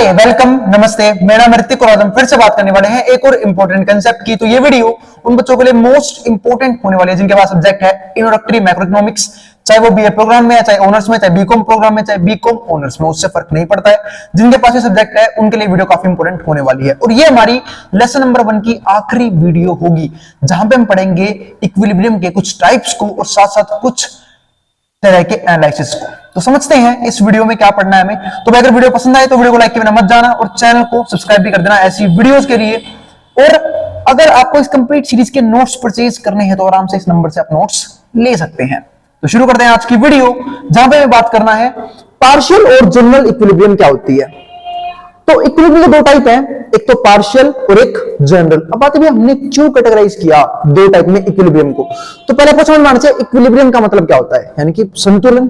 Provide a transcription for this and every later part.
हाय, welcome, नमस्ते। मेरा नाम ऋतिक और आज हम फिर से बात करने वाले हैं एक और इंपॉर्टेंट कंसेप्ट की। तो ये वीडियो उन बच्चों के लिए मोस्ट इंपॉर्टेंट होने वाली है जिनके पास सब्जेक्ट है इंट्रोडक्टरी मैक्रो इकोनॉमिक्स, चाहे वो बीए प्रोग्राम में है, चाहे ऑनर्स में, चाहे बीकॉम प्रोग्राम में, चाहे बीकॉम ऑनर्स में, उससे फर्क नहीं पड़ता है। जिनके पास ये सब्जेक्ट है उनके लिए वीडियो काफी इंपॉर्टेंट होने वाली है। और ये हमारी लेसन नंबर 1 की आखिरी वीडियो होगी जहां पे हम पढ़ेंगे इक्विलिब्रियम के कुछ टाइप्स को और साथ साथ कुछ तरह के एनालिसिस को। तो समझते हैं इस वीडियो में क्या पढ़ना है हमें। तो अगर वीडियो पसंद आए तो वीडियो को लाइक के बिना मत जाना और चैनल को सब्सक्राइब भी कर देना ऐसी वीडियोस के लिए। और अगर आपको इस कंप्लीट सीरीज के नोट्स परचेज करने हैं तो आराम से इस नंबर से आप नोट्स ले सकते हैं। तो शुरू करते हैं आज की वीडियो जहां पे हमें बात करना है पार्शियल और जनरल इक्विलिब्रियम क्या होती है। तो इक्विलिब्रियम के दो टाइप हैं, एक तो पार्शियल और एक जनरल। अब बात है हमने क्यों कैटेगराइज किया दो टाइप में इक्विलिब्रियम को। तो पहले आपको समझ में आना चाहिए इक्विलिब्रियम का मतलब क्या होता है, यानी कि संतुलन।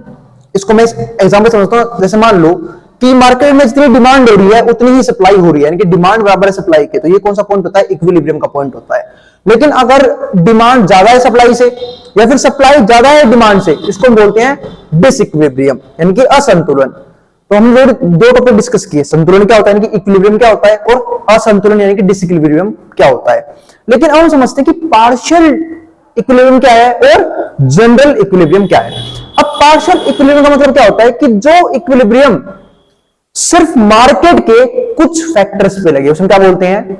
इसको मैं एग्जांपल समझता हूं, जैसे मान लो कि मार्केट में जितनी डिमांड हो रही है उतनी ही सप्लाई हो रही है, यानी कि डिमांड बराबर है सप्लाई के। तो ये कौन सा पॉइंट होता है, इक्विलिब्रियम का पॉइंट होता है। लेकिन अगर डिमांड ज्यादा है सप्लाई से या फिर सप्लाई ज्यादा है डिमांड से, इसको हम बोलते हैं डिसइक्विलिब्रियम, यानी कि असंतुलन। तो हम लोग दो टॉपिक डिस्कस किए, संतुलन क्या होता है यानी कि इक्विलिब्रियम क्या होता है, और असंतुलन यानी कि डिसइक्विलिब्रियम क्या होता है। लेकिन अब हम समझते हैं कि पार्शियल इक्विलिब्रियम क्या है और जनरल इक्विलिब्रियम क्या है। अब पार्शियल इक्विलिब्रियम का मतलब क्या होता है कि जो इक्विलिब्रियम सिर्फ मार्केट के कुछ फैक्टर्स पे लगे, उसमें क्या बोलते हैं,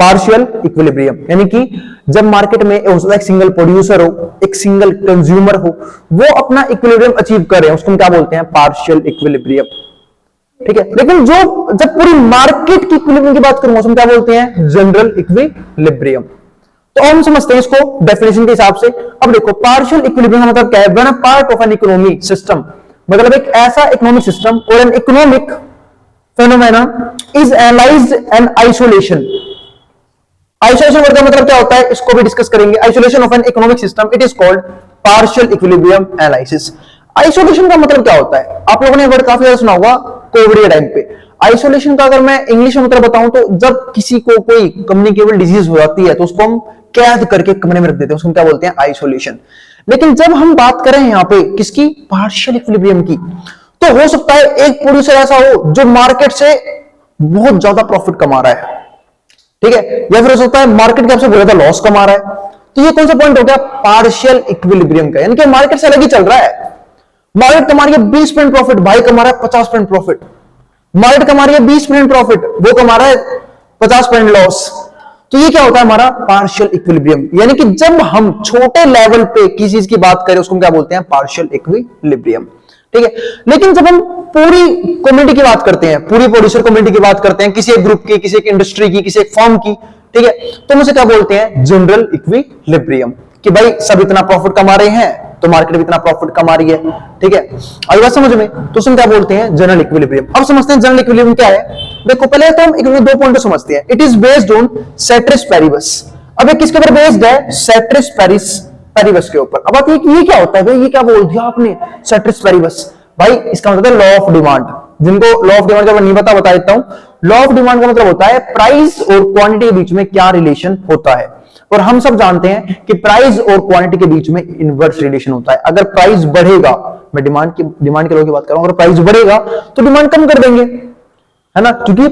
पार्शियल इक्विलिब्रियम। यानी कि जब मार्केट में एक सिंगल प्रोड्यूसर हो, एक सिंगल कंज्यूमर हो, वो अपना इक्विलिब्रियम अचीव कर रहे हैं, उसको हम क्या बोलते हैं, पार्शियल इक्विलिब्रियम। ठीक है। लेकिन जो जब पूरी मार्केट की इक्विलिब्रियम की बात करूंगा, उसको क्या बोलते हैं, जनरल इक्विलिब्रियम। तो हम समझते हैं इसको डेफिनेशन के हिसाब से। अब देखो पार्शियल इक्विलिब्रियम का मतलब क्या है, when a part of an economy system, मतलब एक ऐसा इकोनॉमिक सिस्टम और an economic phenomena is analysed and isolation. Isolation word का मतलब क्या होता है, इसको भी डिस्कस करेंगे। Isolation of an economic system it is called partial equilibrium analysis. Isolation का मतलब क्या होता है, आप लोगों ने वर्ड काफी ज्यादा सुना होगा कोविड के टाइम पे। आइसोलेशन का अगर मैं इंग्लिश में मतलब बताऊं तो जब किसी को कोई कम्युनिकेबल डिजीज हो जाती है तो उसको हम कैद करके कमरे में रख देते हैं, उसको क्या बोलते हैं, आइसोलेशन। लेकिन जब हम बात करें यहां पे किसकी, पार्शियल इक्विलिब्रियम की, तो हो सकता है एक प्रोड्यूसर ऐसा हो जो मार्केट से बहुत ज्यादा प्रॉफिट कमा रहा है, ठीक है, या फिर हो सकता है मार्केट के से बहुत ज्यादा लॉस कमा रहा है। तो ये कौन सा पॉइंट हो गया, पार्शियल इक्विलिब्रियम का, यानी कि मार्केट से अलग ही चल रहा है। मार्केट कमा रही है 20% प्रॉफिट, भाई कमा रहा है 50% प्रॉफिट। मार्केट कमा रही है 20% प्रॉफिट, वो कमा रहा है 50% लॉस। तो ये क्या होता है, हमारा पार्शियल इक्विलिब्रियम। यानी कि जब हम छोटे लेवल पे किसी चीज की बात करें उसको हम क्या बोलते हैं, पार्शियल इक्विलिब्रियम। ठीक है। लेकिन जब हम पूरी कम्युनिटी की बात करते हैं, पूरी प्रोड्यूसर कम्युनिटी की बात करते हैं, किसी एक ग्रुप की, किसी एक इंडस्ट्री की, किसी एक फर्म की, ठीक है, तो हम उसे क्या बोलते हैं, जनरल इक्विलिब्रियम। कि भाई सब इतना प्रॉफिट कमा रहे हैं तो मार्केट भी इतना प्रॉफिट कमा रही है। ठीक है, आई बात समझ में। तो उसमें क्या बोलते हैं, जनरल इक्विलिब्रियम। अब समझते हैं जनरल इक्विलिब्रियम क्या है। देखो पहले तो हम दो पॉइंट समझते हैं। It is based on ceteris paribus. अब ये किसके ऊपर बेस्ड है, सेट्रिस पेरिबस के ऊपर। अब ये क्या होता है भाई, ये क्या बोल दिया आपने, सेट्रिस पेरिबस। भाई इसका मतलब है लॉ ऑफ डिमांड। जिनको लॉ ऑफ डिमांड का नहीं पता बता देता हूं। लॉ ऑफ डिमांड का मतलब होता है प्राइस और क्वांटिटी के बीच में क्या रिलेशन होता है। और हम सब जानते हैं कि प्राइस और क्वांटिटी के बीच में इनवर्स रिलेशन होता है। अगर प्राइस बढ़ेगा, मैं डिमांड के लॉ की बात कर रहा हूं, अगर प्राइस बढ़ेगा तो डिमांड कम कर देंगे, है ना, क्योंकि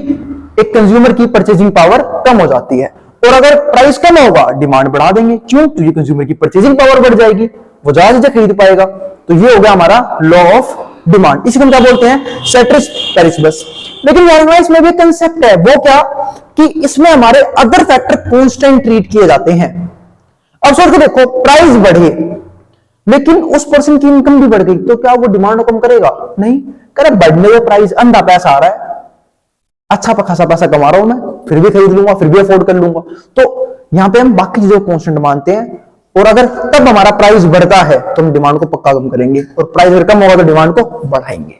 एक कंज्यूमर की परचेजिंग पावर कम हो जाती है। और अगर प्राइस कम होगा डिमांड बढ़ा देंगे, क्यों, क्योंकि कंज्यूमर की परचेजिंग पावर बढ़ जाएगी, वो ज्यादा चीजें खरीद पाएगा। तो ये हो गया हमारा लॉ ऑफ डिमांड। इसी को क्या बोलते हैं, सेट्रिस पेरिबस। लेकिन इसमें भी कंसेप्ट है, वो क्या, कि इसमें हमारे अदर फैक्टर कांस्टेंट ट्रीट किए जाते हैं। अब सोच के देखो, प्राइस बढ़े लेकिन उस पर्सन की इनकम भी बढ़ गई तो क्या वो डिमांड को कम करेगा, नहीं करे। बढ़ने में प्राइस, अंधा पैसा आ रहा है, अच्छा खासा पैसा कमा रहा हूं मैं, फिर भी खरीद लूंगा, फिर भी अफोर्ड कर लूंगा। तो यहां पे हम बाकी चीजों को कांस्टेंट मानते हैं। और अगर तब हमारा प्राइस बढ़ता है तो हम डिमांड को पक्का कम करेंगे, और प्राइस अगर कम होगा तो डिमांड को बढ़ाएंगे।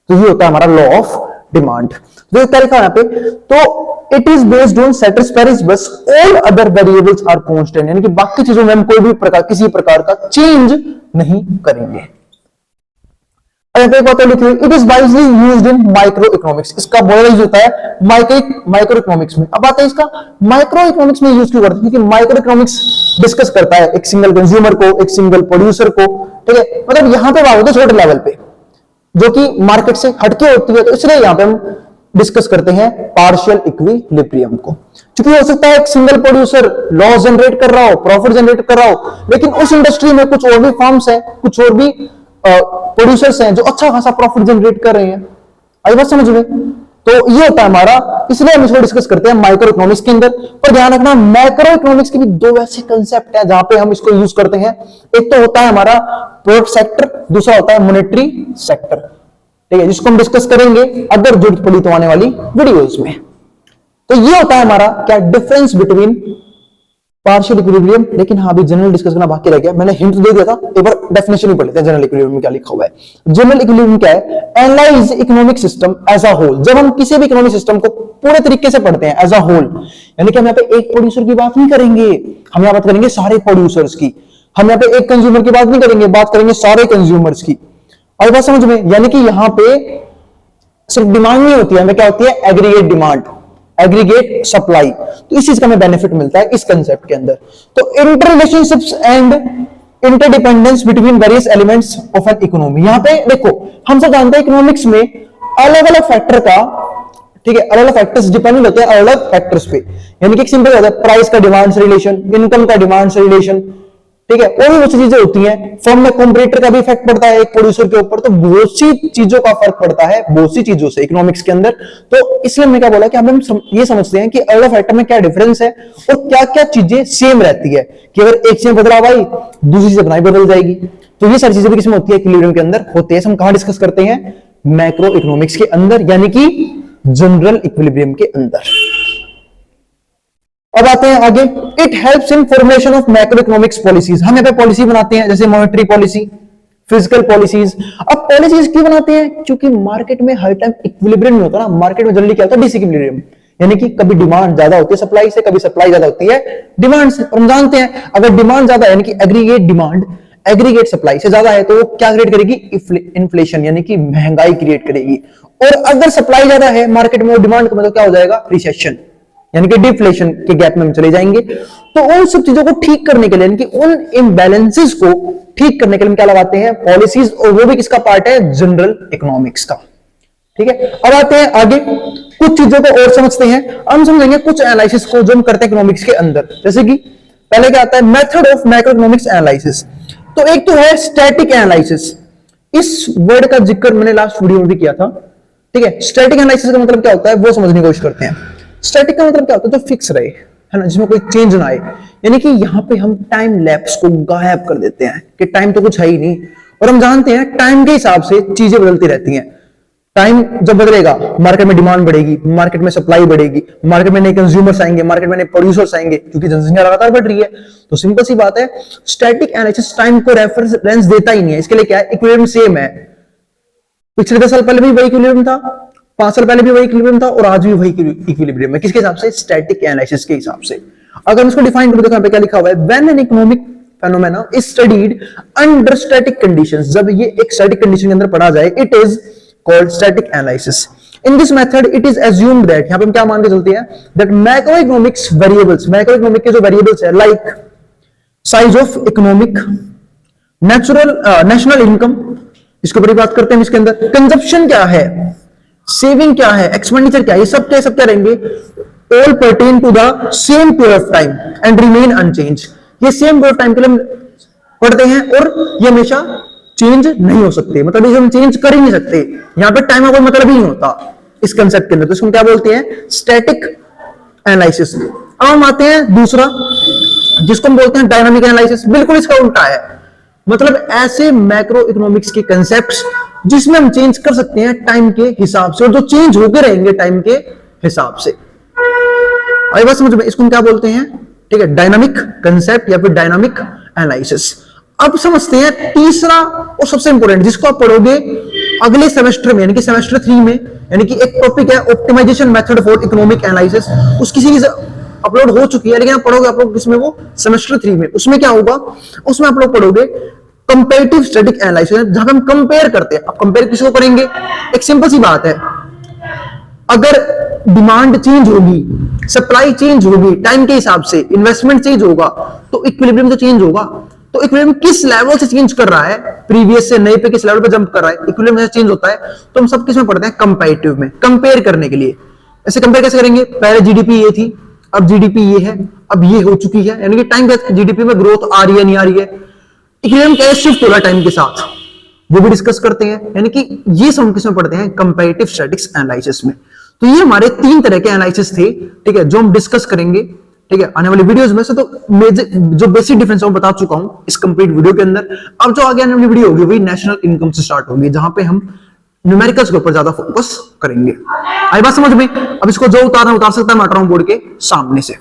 तो ये होता है हमारा लॉ ऑफ डिमांड। जो तरीका यहां पे, तो it is based on ceteris paribus, all other variables are constant, यानी कि बाकी चीजों में हम कोई भी प्रकार, किसी प्रकार का चेंज नहीं करेंगे। It is wisely used in micro economics. इसका बहुत यूज होता है माइक्रो इकोनॉमिक्स में। अब आता है इसका माइक्रो इकोनॉमिक्स में यूज क्यों करते हैं, क्योंकि माइक्रो इकोनॉमिक्स डिस्कस करता है एक सिंगल कंज्यूमर को, एक सिंगल प्रोड्यूसर को। ठीक है, मतलब यहां पे बात होती है छोटे लेवल पे जो कि मार्केट से हटके होती है। तो इसलिए यहां पे हम डिस्कस करते हैं पार्शियल इक्विलिब्रियम को। क्योंकि हो सकता है एक सिंगल प्रोड्यूसर लॉस जनरेट कर रहा हो, प्रॉफिट जनरेट कर रहा हो, लेकिन उस इंडस्ट्री में कुछ और भी फर्म्स हैं, कुछ और भी प्रोड्यूसर्स हैं जो अच्छा खासा प्रॉफिट जनरेट कर रहे हैं। आई बात समझ में? तो ये होता है हमारा, इसलिए हम इसको डिस्कस करते हैं माइक्रो इकोनॉमिक्स के अंदर। पर ध्यान रखना, माइक्रो इकोनॉमिक्स के भी दो ऐसे कंसेप्ट हैं जहां पे हम इसको यूज करते हैं। एक तो होता है हमारा प्रोडक्ट सेक्टर, दूसरा होता है मॉनेटरी सेक्टर, ठीक है, जिसको हम डिस्कस करेंगे अगर जरूरत पड़ी तो आने वाली वीडियोस में। तो ये होता है हमारा क्या डिफरेंस बिटवीन पार्शियल इक्विलिब्रियम। लेकिन हाँ, अभी जनरल डिस्कस करना बाकी रह गया, मैंने हिंट दे दिया था, एक बार डेफिनेशन ही पढ़ लेते हैं जनरल इक्विलिब्रियम में क्या लिखा हुआ है। जनरल इक्विलिब्रियम क्या है? Analyse economic system as a whole. जब हम किसी भी इकोनॉमिक सिस्टम को पूरे तरीके से पढ़ते हैं एज अ होल, यानी कि हम यहाँ पे एक प्रोड्यूसर की बात नहीं करेंगे, हम यहाँ बात करेंगे सारे प्रोड्यूसर्स की। हम यहाँ पे एक कंज्यूमर की बात नहीं करेंगे, बात करेंगे सारे कंज्यूमर्स की। और बात समझ में? यानी कि यहाँ पे सिर्फ डिमांड नहीं होती है, हमें क्या होती है? Aggregate demand, aggregate supply. तो इस चीज का हमें बेनिफिट मिलता है इस कंसेप्ट के अंदर। तो inter relationships and interdependence between various elements of an economy. यहां पे देखो, हम सब जानते हैं इकोनॉमिक्स में अलग अलग फैक्टर का, ठीक है, अलग अलग फैक्टर्स डिपेंडेंट होते हैं अलग अलग फैक्टर्स पे। यानी कि एक सिंपल होता है प्राइस का डिमांड से रिलेशन, इनकम का डिमांड से रिलेशन, ठीक है, और भी बहुत सी चीजें होती हैं। फर्म में कॉम्पिटिटर का भी इफेक्ट पड़ता है एक प्रोड्यूसर के ऊपर। तो बहुत सी चीजों का फर्क पड़ता है, बहुत सी चीजों से इकोनॉमिक्स के अंदर। तो इसलिए हमने क्या बोला कि हम ये समझते हैं कि अलग फैक्टर में क्या डिफरेंस है और क्या क्या चीजें सेम रहती है, कि अगर एक चीज बदलाव आई दूसरी चीज अपना बदल जाएगी। तो ये सारी चीजें भी किसमें होती है? इक्विलिब्रियम के अंदर होती है। हम कहां डिस्कस करते हैं? मैक्रो इकोनॉमिक्स के अंदर, यानी कि जनरल इक्विलिब्रियम के अंदर। अब आते हैं आगे। It helps in formation of macro economics policies. हम यहाँ पे पॉलिसी बनाते हैं, जैसे मॉनेटरी पॉलिसी, फिजिकल पॉलिसीज। अब पॉलिसीज क्यों बनाते हैं? क्योंकि मार्केट में हर टाइम इक्विलिब्रियम नहीं होता ना। मार्केट में जनरली क्या होता है? डिसइक्विलिब्रियम, यानी कि कभी डिमांड ज्यादा होती है सप्लाई से, कभी सप्लाई ज्यादा होती है डिमांड से। और हम जानते हैं अगर डिमांड ज्यादा है, यानी कि एग्रीगेट डिमांड एग्रीगेट सप्लाई से ज्यादा है, तो वो क्या क्रिएट करेगी? इन्फ्लेशन, यानी कि महंगाई क्रिएट करेगी। और अगर सप्लाई ज्यादा है मार्केट में, डिमांड का मतलब क्या हो जाएगा? रिसेशन, यानी कि डिफ्लेशन के गैप में हम चले जाएंगे। तो उन सब चीजों को ठीक करने के लिए, यानी कि उन इम्बैलेंसेस को ठीक करने के लिए हम क्या लगाते हैं? पॉलिसीज। और वो भी किसका पार्ट है? जनरल इकोनॉमिक्स का, ठीक है। अब आते हैं आगे, कुछ चीजों को और समझते हैं। हम समझेंगे कुछ एनालिसिस को जो हम करते हैं इकोनॉमिक्स के अंदर। जैसे कि पहले क्या आता है? Method of macro economics analysis. तो एक तो है स्टैटिक एनालिसिस। इस वर्ड का जिक्र मैंने लास्ट वीडियो में भी किया था, ठीक है। स्टैटिक एनालिसिस का मतलब क्या होता है वो समझने की कोशिश करते हैं। स्टैटिक का मतलब क्या होता है? जो फिक्स रहे, है ना, जिसमें कोई चेंज ना आए। यानी कि यहां पे हम टाइम लैप्स को गायब कर देते हैं कि टाइम तो कुछ है ही नहीं। और हम जानते हैं टाइम के हिसाब से चीजें बदलती रहती हैं। टाइम जब बदलेगा, मार्केट में डिमांड बढ़ेगी, मार्केट में सप्लाई बढ़ेगी, मार्केट में नए कंज्यूमर्स आएंगे, मार्केट में नए प्रोड्यूसर्स आएंगे, क्योंकि जनसंख्या लगातार बढ़ रही है। तो सिंपल सी बात है, स्टैटिक एनालिसिस टाइम को रेफरेंस देता ही नहीं है। इसके लिए क्या है? इक्विलिब्रियम सेम है। पिछले 10 साल पहले भी वही इक्विलिब्रियम था, 5 साल पहले भी वही इक्विलिब्रियम था, और आज भी वही इक्विलिब्रियम है। किसके हिसाब से? स्टैटिक एनालिसिस के हिसाब से। अगर इसको डिफाइन करें तो यहाँ पे क्या लिखा हुआ है? When an economic phenomena is studied under static conditions. जब ये एक स्टैटिक कंडीशन के अंदर पढ़ा जाए, it is called static analysis. In this method it is assumed that, यहां पे हम क्या मान के चलते हैं? That macro economics variables, macro economic के जो वेरिएबल्स है, like size of economic, national income, इसके ऊपर बात करते हैं। इसके अंदर कंजप्शन क्या है, सेविंग क्या है, एक्सपेंडिचर क्या है, ये सब क्या रहेंगे? All pertain to the same period of time and remain unchange. ये सेम पीरियड ऑफ टाइम के लिए पढ़ते हैं और ये हमेशा चेंज नहीं हो सकते, मतलब इसे हम चेंज कर ही नहीं सकते। यहां पे टाइम का कोई मतलब ही नहीं होता इस कंसेप्ट के अंदर। तो इसको क्या बोलते हैं? Static analysis. अब हम आते हैं दूसरा, जिसको हम बोलते हैं डायनामिक एनालिसिस। बिल्कुल इसका उल्टा है, मतलब ऐसे मैक्रो इकोनॉमिक्स के कंसेप्ट्स जिसमें हम चेंज कर सकते हैं टाइम के हिसाब से, और जो चेंज होते रहेंगे टाइम के हिसाब से। आई बात समझ में? इसको हम क्या बोलते हैं? ठीक है, डायनामिक कंसेप्ट या फिर डायनामिक एनालिसिस। अब समझते हैं तीसरा और सबसे इंपॉर्टेंट, जिसको आप पढ़ोगे अगले सेमेस्टर में, यानी कि सेमेस्टर 3 में। यानी कि एक टॉपिक है optimisation method for economic analysis. उसकी सीरीज अपलोड हो चुकी है, लेकिन आप पढ़ोगे आप लोग इसमें वो सेमेस्टर 3 में। उसमें क्या होगा? उसमें आप लोग पढ़ोगे कंपैरेटिव स्टैटिक एनालिसिस, जहां पे हम कंपेयर करते हैं। अब कंपेयर किसको करेंगे? एक सिंपल सी बात है, अगर डिमांड चेंज होगी, सप्लाई चेंज होगी टाइम के हिसाब से, इन्वेस्टमेंट चेंज होगा, तो इक्विलिब्रियम तो चेंज होगा। तो इक्विलिब्रियम किस लेवल से चेंज कर रहा है, प्रीवियस से नए पे किस लेवल पे जंप कर रहा है, इक्विलिब्रियम से चेंज होता है, तो हम सब किस में पढ़ते हैं, कंपैरेटिव में, कंपेयर करने के लिए। ऐसे कंपेयर कैसे करेंगे, पहले जीडीपी ये थी, अब जीडीपी ये है, अब ये हो चुकी है, यानी कि टाइम के साथ जीडीपी में ग्रोथ आ रही है नहीं आ रही है, इक्विलिब्रियम कैसे शिफ्ट हो रहा है टाइम के साथ, वो भी डिस्कस करते हैं। यानी कि ये सब किसमें पढ़ते हैं, कंपैरेटिव स्टैटिस्टिक्स एनालिसिस में। तो ये हमारे 3 तरह के एनालिसिस थे, ठीक है, जो हम डिस्कस करेंगे, ठीक है, आने वाली वीडियोस में से। तो जो बेसिक डिफरेंस मैं बता चुका हूं इस कंप्लीट वीडियो के अंदर। अब जो आगे आने वाली वीडियो होगी वही नेशनल इनकम से स्टार्ट होगी, जहां पे हम न्यूमेरिकल्स के ऊपर ज्यादा फोकस करेंगे। आई बात समझ में? अब इसको जो उतारना उतार सकता है, मैं हट रहा हूं बोर्ड के सामने से।